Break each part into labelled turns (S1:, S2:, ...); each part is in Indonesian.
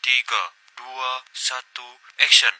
S1: 3, 2, 1, action.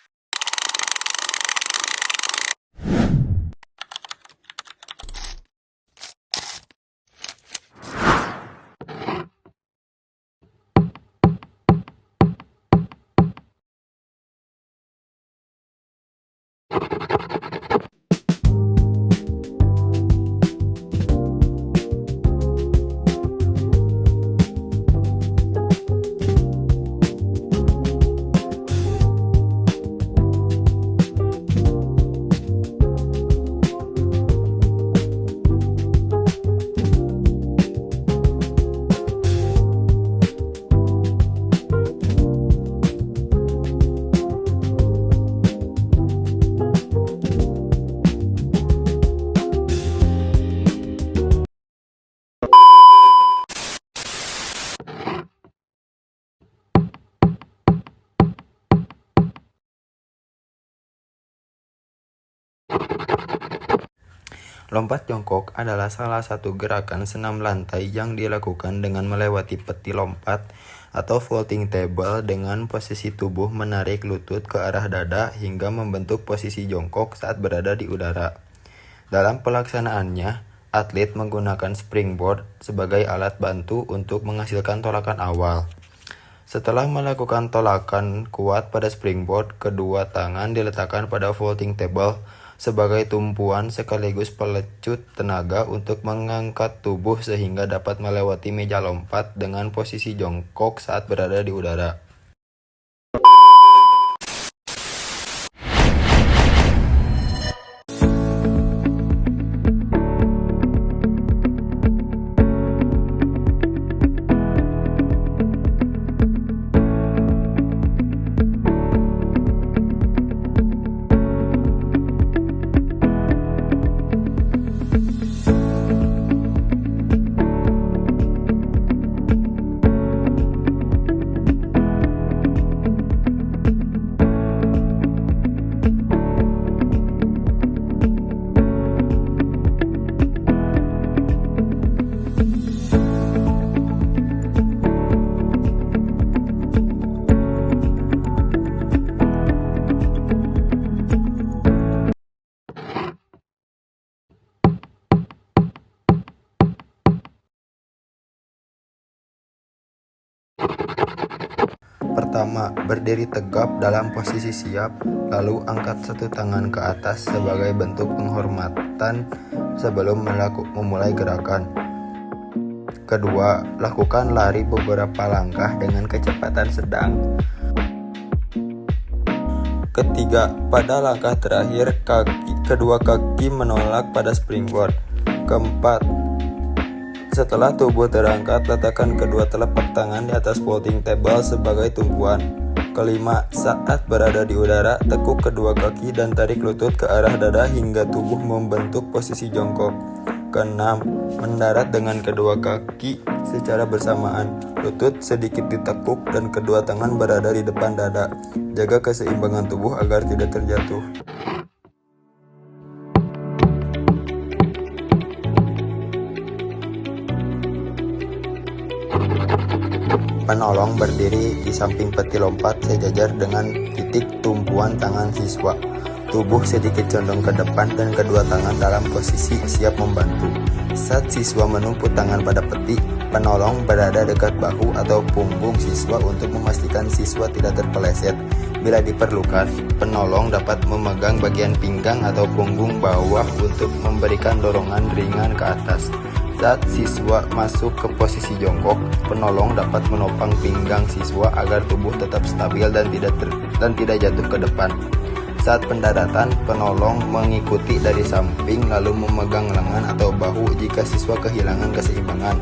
S2: Lompat jongkok adalah salah satu gerakan senam lantai yang dilakukan dengan melewati peti lompat atau vaulting table dengan posisi tubuh menarik lutut ke arah dada hingga membentuk posisi jongkok saat berada di udara. Dalam pelaksanaannya, atlet menggunakan springboard sebagai alat bantu untuk menghasilkan tolakan awal. Setelah melakukan tolakan kuat pada springboard, kedua tangan diletakkan pada vaulting table sebagai tumpuan sekaligus pelecut tenaga untuk mengangkat tubuh sehingga dapat melewati meja lompat dengan posisi jongkok saat berada di udara. Pertama, berdiri tegap dalam posisi siap, lalu angkat satu tangan ke atas sebagai bentuk penghormatan sebelum memulai gerakan. Kedua, lakukan lari beberapa langkah dengan kecepatan sedang. Ketiga, pada langkah terakhir, kedua kaki menolak pada springboard. Keempat, setelah tubuh terangkat, letakkan kedua telapak tangan di atas vaulting table sebagai tumpuan. Kelima, saat berada di udara, tekuk kedua kaki dan tarik lutut ke arah dada hingga tubuh membentuk posisi jongkok. Keenam, mendarat dengan kedua kaki secara bersamaan. Lutut sedikit ditekuk dan kedua tangan berada di depan dada. Jaga keseimbangan tubuh agar tidak terjatuh. Penolong berdiri di samping peti lompat sejajar dengan titik tumpuan tangan siswa. Tubuh sedikit condong ke depan dan kedua tangan dalam posisi siap membantu. Saat siswa menumpuk tangan pada peti, penolong berada dekat bahu atau punggung siswa untuk memastikan siswa tidak terpeleset. Bila diperlukan, penolong dapat memegang bagian pinggang atau punggung bawah untuk memberikan dorongan ringan ke atas. Saat siswa masuk ke posisi jongkok, penolong dapat menopang pinggang siswa agar tubuh tetap stabil dan tidak jatuh ke depan. Saat pendaratan, penolong mengikuti dari samping lalu memegang lengan atau bahu jika siswa kehilangan keseimbangan.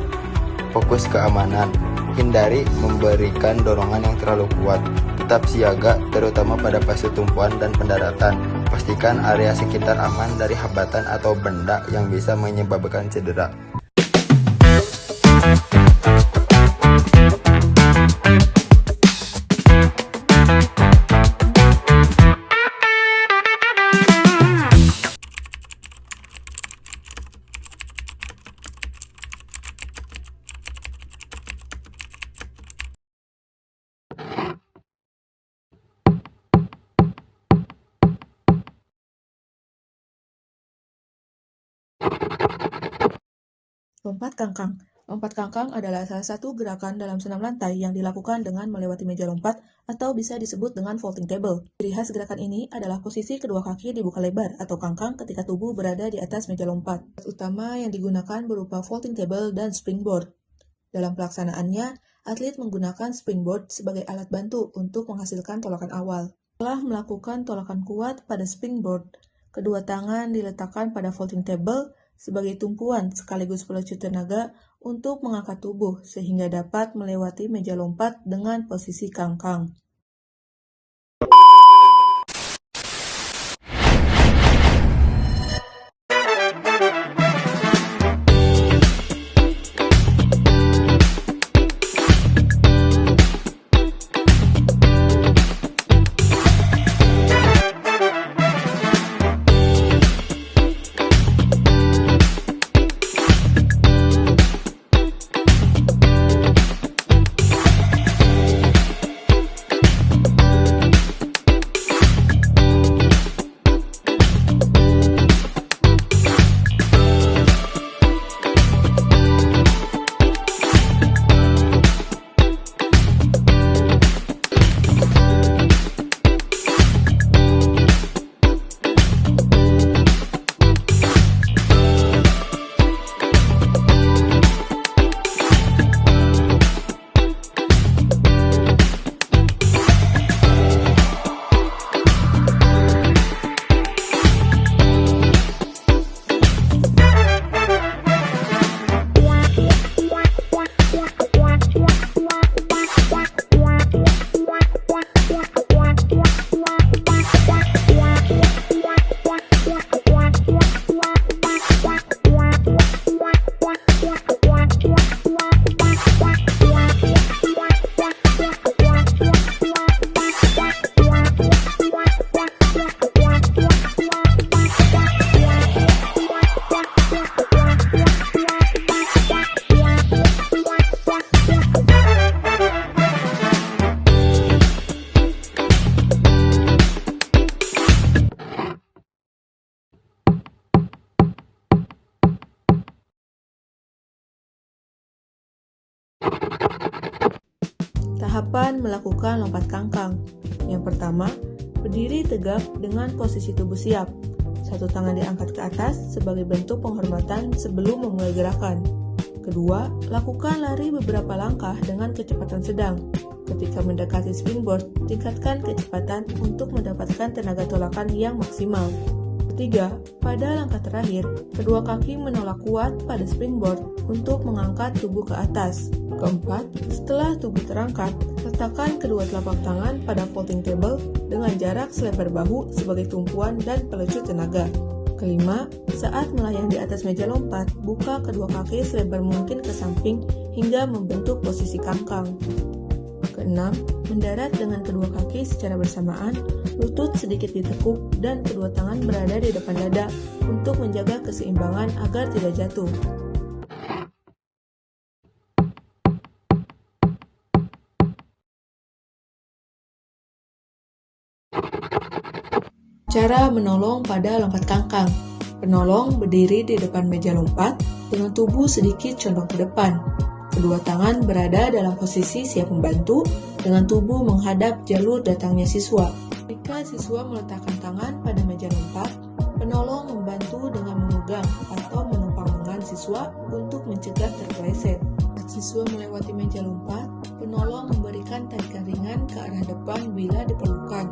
S2: Fokus keamanan. Hindari memberikan dorongan yang terlalu kuat. Tetap siaga, terutama pada fase tumpuan dan pendaratan. Pastikan area sekitar aman dari hambatan atau benda yang bisa menyebabkan cedera.
S3: Lompat kangkang. Lompat kangkang adalah salah satu gerakan dalam senam lantai yang dilakukan dengan melewati meja lompat atau bisa disebut dengan vaulting table. Ciri khas gerakan ini adalah posisi kedua kaki dibuka lebar atau kangkang ketika tubuh berada di atas meja lompat. Alat utama yang digunakan berupa vaulting table dan springboard. Dalam pelaksanaannya, atlet menggunakan springboard sebagai alat bantu untuk menghasilkan tolakan awal. Setelah melakukan tolakan kuat pada springboard, kedua tangan diletakkan pada vaulting table sebagai tumpuan sekaligus pelecut tenaga untuk mengangkat tubuh sehingga dapat melewati meja lompat dengan posisi kangkang. Tahapan melakukan lompat kangkang. Yang pertama, berdiri tegak dengan posisi tubuh siap. Satu tangan diangkat ke atas sebagai bentuk penghormatan sebelum memulai gerakan. Kedua, lakukan lari beberapa langkah dengan kecepatan sedang. Ketika mendekati springboard, tingkatkan kecepatan untuk mendapatkan tenaga tolakan yang maksimal. Ketiga, pada langkah terakhir, kedua kaki menolak kuat pada springboard untuk mengangkat tubuh ke atas. Keempat, setelah tubuh terangkat, letakkan kedua telapak tangan pada vaulting table dengan jarak selebar bahu sebagai tumpuan dan pelecut tenaga. Kelima, saat melayang di atas meja lompat, buka kedua kaki selebar mungkin ke samping hingga membentuk posisi kangkang. Keenam, mendarat dengan kedua kaki secara bersamaan, lutut sedikit ditekuk, dan kedua tangan berada di depan dada untuk menjaga keseimbangan agar tidak jatuh. Cara menolong pada lompat kangkang. Penolong berdiri di depan meja lompat dengan tubuh sedikit condong ke depan. Kedua tangan berada dalam posisi siap membantu dengan tubuh menghadap jalur datangnya siswa. Jika siswa meletakkan tangan pada meja lompat, penolong membantu dengan memegang atau menopang lengan siswa untuk mencegah terpeleset. Saat siswa melewati meja lompat, penolong memberikan tarikan ringan ke arah depan bila diperlukan,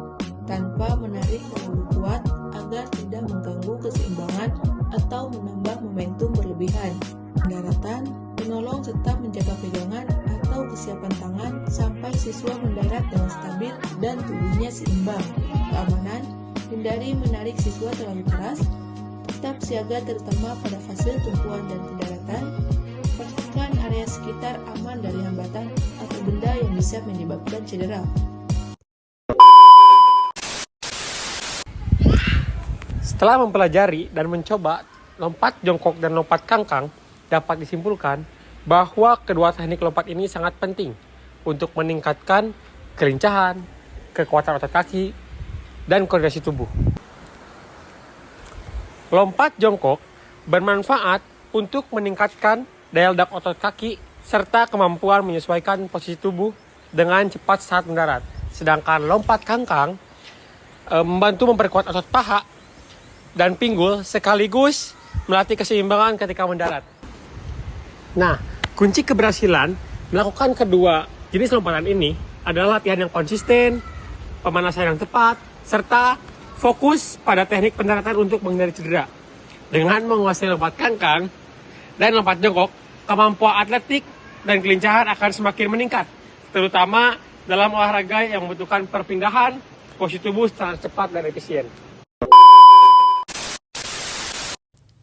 S3: tanpa menarik terlalu kuat agar tidak mengganggu keseimbangan atau menambah momentum berlebihan. Pendaratan, penolong tetap menjaga pegangan atau kesiapan tangan sampai siswa mendarat dengan stabil dan tubuhnya seimbang. Keamanan, hindari menarik siswa terlalu keras, tetap siaga terutama pada fase tumpuan dan pendaratan, pastikan area sekitar aman dari hambatan atau benda yang bisa menyebabkan cedera.
S4: Setelah mempelajari dan mencoba lompat jongkok dan lompat kangkang, dapat disimpulkan bahwa kedua teknik lompat ini sangat penting untuk meningkatkan kelincahan, kekuatan otot kaki, dan koordinasi tubuh. Lompat jongkok bermanfaat untuk meningkatkan daya ledak otot kaki, serta kemampuan menyesuaikan posisi tubuh dengan cepat saat mendarat. Sedangkan lompat kangkang membantu memperkuat otot paha dan pinggul sekaligus melatih keseimbangan ketika mendarat. Nah, kunci keberhasilan melakukan kedua jenis lompatan ini adalah latihan yang konsisten, pemanasan yang tepat, serta fokus pada teknik pendaratan untuk menghindari cedera. Dengan menguasai lompat kangkang dan lompat jongkok, kemampuan atletik dan kelincahan akan semakin meningkat, terutama dalam olahraga yang membutuhkan perpindahan posisi tubuh secara cepat dan efisien.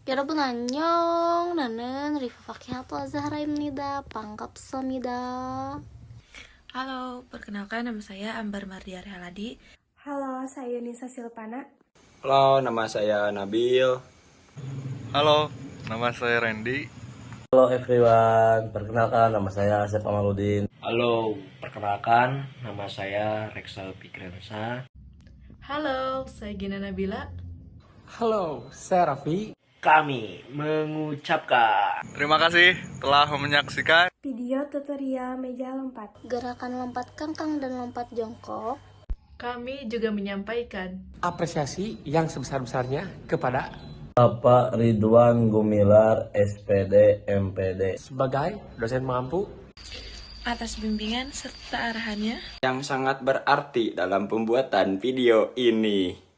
S5: 여러분 안녕. 나는 리프 파키하토 아자하라입니다. 반갑습니다.
S6: Halo, perkenalkan nama saya Ambar Mardiar Haladi.
S7: Halo, saya Nisa Silpana.
S2: Halo, nama saya Nabil.
S8: Halo, nama saya Randy.
S9: Halo everyone, perkenalkan nama saya Asep Amaludin.
S10: Halo, perkenalkan nama saya Rexal Pikrensa.
S11: Halo, saya Gina Nabila.
S4: Halo, saya Raffi.
S10: Kami mengucapkan
S8: Terima kasih telah menyaksikan
S7: Video tutorial meja lompat.
S5: Gerakan lompat kangkang dan lompat jongkok.
S11: Kami juga menyampaikan
S4: Apresiasi yang sebesar-besarnya kepada
S9: Bapak Ridwan Gumilar, SPD, MPD.
S4: sebagai dosen mampu
S6: Atas bimbingan serta arahannya,
S2: Yang sangat berarti dalam pembuatan video ini.